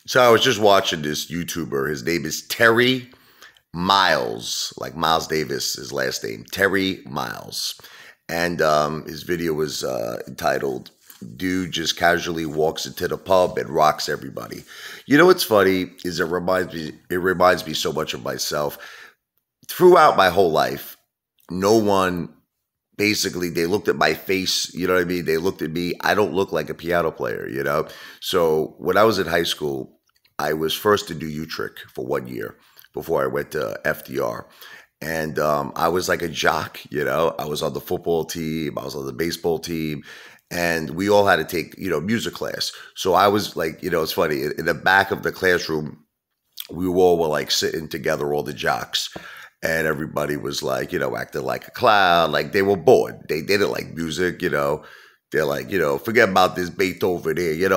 So I was just watching this YouTuber. His name is Terry Miles, like Miles Davis, his last name, Terry Miles. And his video was entitled, Dude Just Casually Walks into the Pub and Rocks Everybody. You know what's funny is it reminds me so much of myself. Throughout my whole life, no one basically, they looked at my face, you know what I mean? They looked at me. I don't look like a piano player, you know? So when I was in high school, I was first to do U-Trick for 1 year before I went to FDR. And I was like a jock, you know? I was on the football team, I was on the baseball team, and we all had to take, music class. So I was like, it's funny, in the back of the classroom, we all were like sitting together, all the jocks, and everybody was like, acting like a clown, like they were bored. They didn't like music, They're like, forget about this Beethoven here.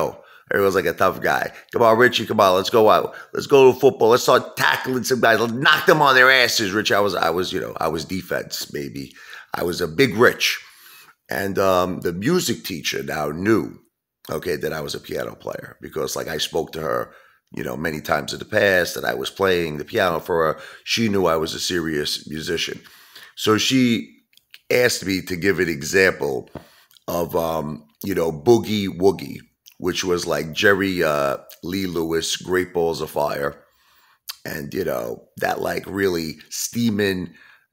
Everyone's like a tough guy. Come on, Richie, come on, let's go out. Let's go to football. Let's start tackling some guys. Let's knock them on their asses, Rich. I was defense, maybe. I was a big Rich. And the music teacher now knew, okay, that I was a piano player because, like, I spoke to her, many times in the past that I was playing the piano for her. She knew I was a serious musician. So she asked me to give an example of, Boogie Woogie, which was like Jerry Lee Lewis, Great Balls of Fire. And, that like really steaming,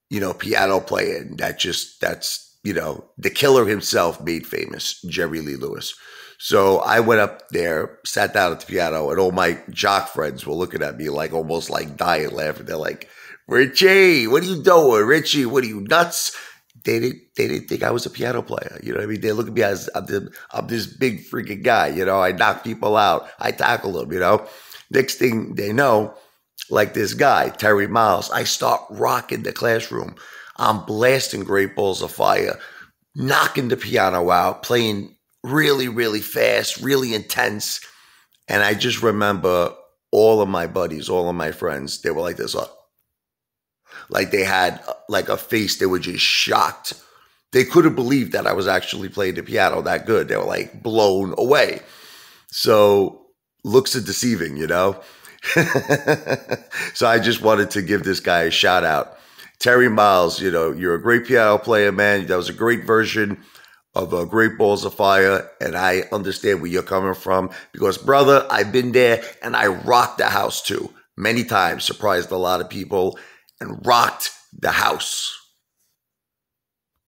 piano playing the killer himself made famous, Jerry Lee Lewis. So I went up there, sat down at the piano, and all my jock friends were looking at me like almost like dying laughing. They're like, Richie, what are you doing? Richie, what are you nuts? They didn't think I was a piano player. You know what I mean? They look at me as I'm this big freaking guy. I knock people out. I tackle them. Next thing they know, like this guy, Terry Miles, I start rocking the classroom. I'm blasting Great Balls of Fire, knocking the piano out, playing really, really fast, really intense. And I just remember all of my buddies, all of my friends, they were like this, like they had like a face, they were just shocked. They couldn't believe that I was actually playing the piano that good. They were like blown away. So looks are deceiving. So I just wanted to give this guy a shout out. Terry Miles, you're a great piano player, man. That was a great version of Great Balls of Fire, and I understand where you're coming from because, brother, I've been there and I rocked the house too. Many times, surprised a lot of people and rocked the house.